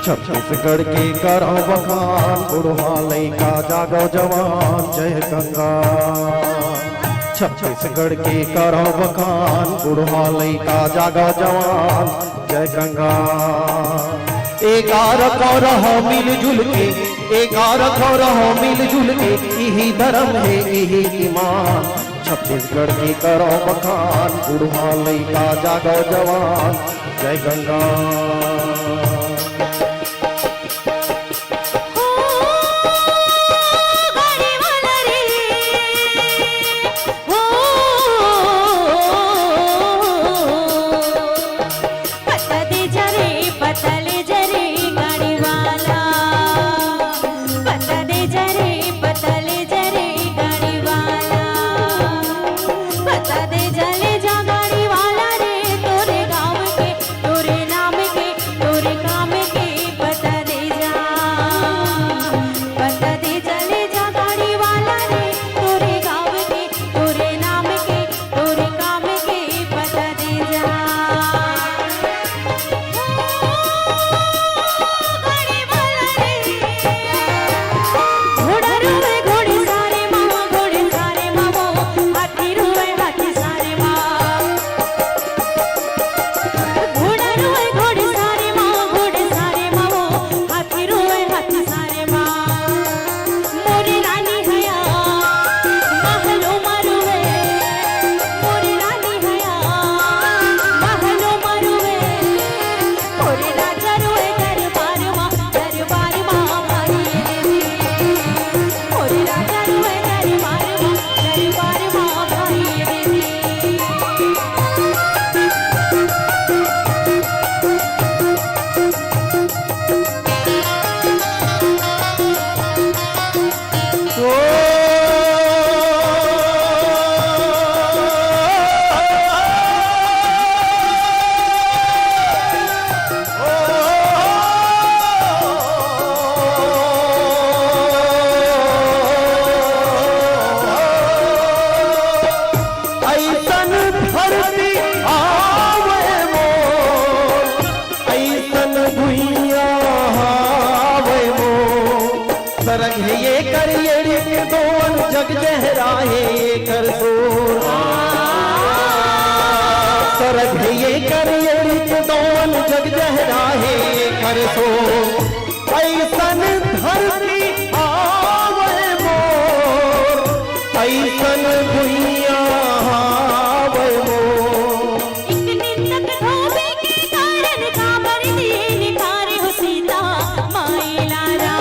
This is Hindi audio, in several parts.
छत्तीसगढ़ के करो बखान बुढ़वा लैका जागो जवान जय गंगा। छत्तीसगढ़ के करो बखान बुढ़वा लैका जागो जवान जय गंगा। एगारह को रहो मिलजुल के, एगारह को रहो मिलजुल के, यही धर्म है यही ईमान। छत्तीसगढ़ की करो बखान बुढ़वा लैका जागो जवान जय गंगा। सरग है ये कर ये के दोन जग जहराए ये कर सोर। सरग है ये कर ये के दोन जग जहराए ये कर सोर। ऐसन धरती आवे मोर, ऐसन दुनिया आवे मोर। एक निंदक धोबे के कारण काबर दिए निकारे हो सीता माई लारा।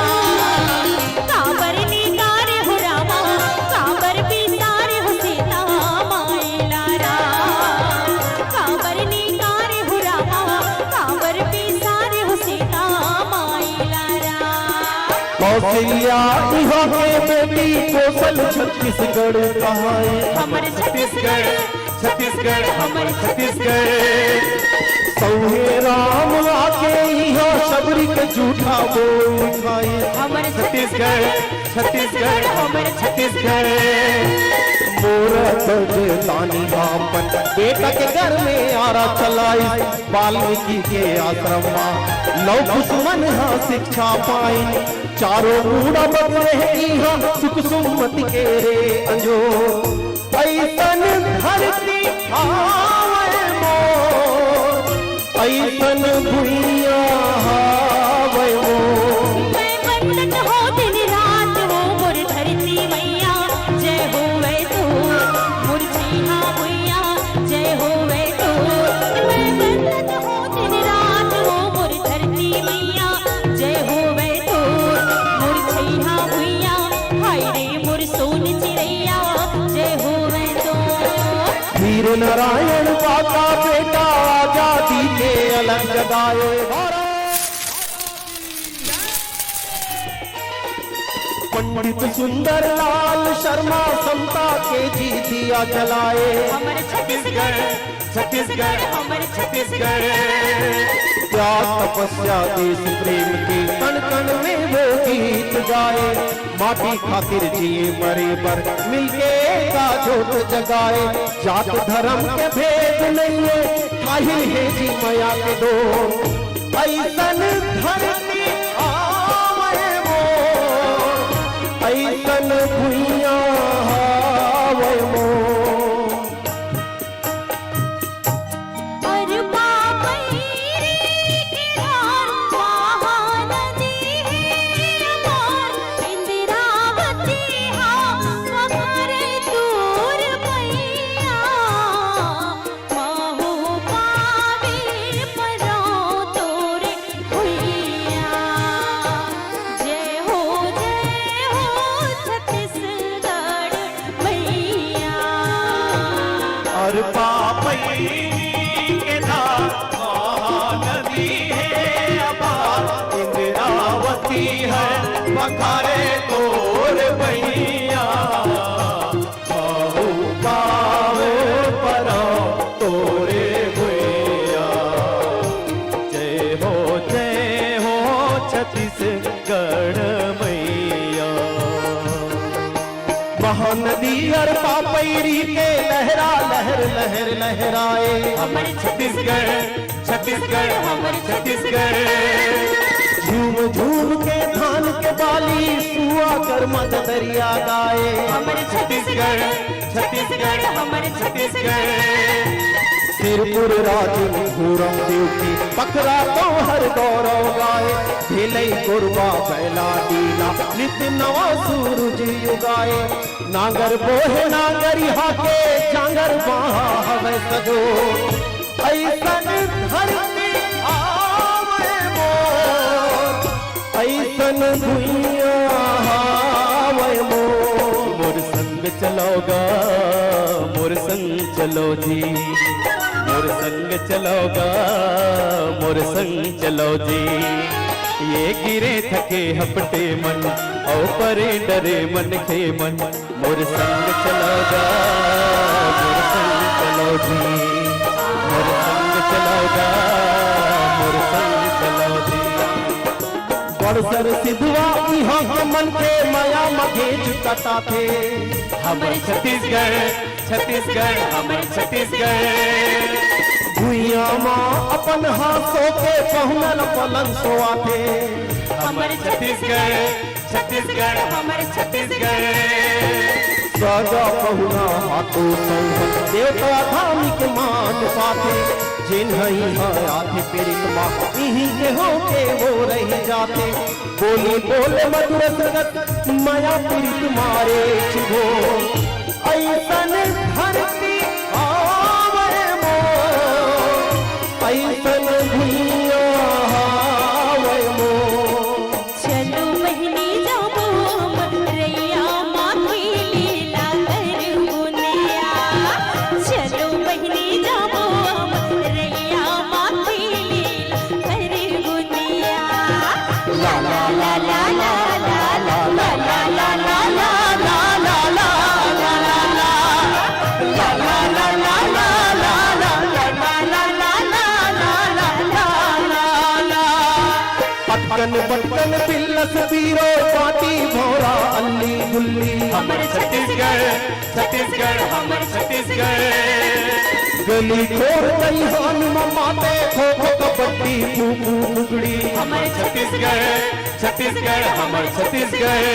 कौशल्या इहाँ के बेटी कौशल छत्तीसगढ़ कहाए। हमर छत्तीसगढ़, छत्तीसगढ़ हमर छत्तीसगढ़। सौहे राम आके यहाँ सबरी के झूठा बोल खाए। हमर छत्तीसगढ़, छत्तीसगढ़ हमर छत्तीसगढ़। मोरत तानी बापन बेटा के घर में आरा चलाई। वाल्मीकि के आश्रम लौ कुसुमन शिक्षा पाई। चारों बूढ़ा बदले सुख सुमति के रे अंजो। ऐसन धरती आवे मोर, ऐसन भुइया आवे मोर। मैं बंदन हो दिन रात हो मोर धरती मैया जय होवे तू। मोर छैहा भुइया जय होवे तू। मैं बंदन हो दिन रात हो मोर धरती मैया जय होवे तू। मोर छैहा भुइया हाय रे मोर सोन चिड़ैया जय होवे तू। वीर नारायण बाका बेटा आजादी के अलग जगाए। पंडित सुंदर लाल शर्मा समता के जी दिया जलाए। हमर छत्तीसगढ़, छत्तीसगढ़ हमर छत्तीसगढ़। त्याग तपस्या देश प्रेम के कण कण में वो गीत गाए। माटी खातिर जिए मरे पर मिलके का जोत जगाए। जात धर्म के भेद नहीं है, काहिल है जी माया के दो। ऐसन धरती ऐसन भुइया हावे मोर। और बाबरी के धार महानदी अपार इंदिरावती हा पकड़े दूर मैया महू पावे परो तोरे भुइया। जय हो छत्तीसगढ़ मैया। और पापई के धार महानदी है अपार इंदिरावती है बखारे तोर भैया बहु पावे परो तोरे भैया। जय हो छत्तीसगढ़ मैया। महानदी और पापैरी के लहरा लहर लहर लहराए। हमर छत्तीसगढ़ छत्तीसगढ़ हमर छत्तीसगढ़। झूम झूम के धान के बाली सुआ कर मद दरिया गाए। हमर छत्तीसगढ़ छत्तीसगढ़ हमर छत्तीसगढ़। सिरपुर राजन घूरम देव की पखरा तो हर गौरव गाए। भेलई गुरबा बैला डीला नित्य नवा सूरज युगाए। नांगर बोहे नांगरी हाके चांगर बाहवे सजो। ऐसन धरती आवे मोर ऐसन भुइया हावे मोर। मोर संग चलोगा मोर संग चलो जी मोर संग चलोगा मोर संग चलो जी। ये गिरे थके हपटे मन और परे डरे मन खे मन। मोर संग चलोगा मोर संग चलो जी मोर संग चलोगा मोर संग चलो जी। बरसर सिद्धवा इहाँ के मन के माया मधेज कटा थे। हमर छत्तीसगढ़ छत्तीसगढ़ हमर छत्तीसगढ़। भुइया माँ अपन हाथों के पहुनल पलंग सोआथे। हमर छत्तीसगढ़ छत्तीसगढ़ हमर छत्तीसगढ़। सजा पहुना हाथों संग देवता धामिक मान पाथे। जिन्हई आथे पीड़ित माँ इही के हो के वो रह जाते। बोली बोले मधुर सगत माया पीड़ित मारे छिगो। ऐसन धरती आवे मोर ऐसन भुइया हावे मोर। चलो बहनी जाबो रैया माँ की लीला कर बुनिया। चलो बहनी जाबो रैया माँ की लीला कर बुनिया। ला ला ला ला ला ला ला ला ला ला ला ला ला ला पटकन बटकन पिल्लस पीरो पाटी भोरा अल्ली गुल्ली। हमर छत्तीसगढ़ छत्तीसगढ़ हमर छत्तीसगढ़। गली खोर गई हान माते खो खो कबड्डी फूफू लुगड़ी। हमर छत्तीसगढ़ छत्तीसगढ़ हमर छत्तीसगढ़।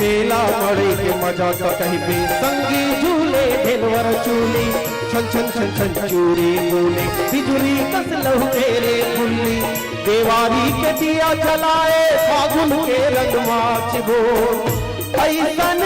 मेला मड़े के मजा तो कहीं पे संगी झूले ढेलवर चूली। छन छन छन छन चूड़ी बोले बिजुली कस लहू तेरे गुल्ली। देवारी के दिया जलाए फागुन के रंग माच गो। ऐसन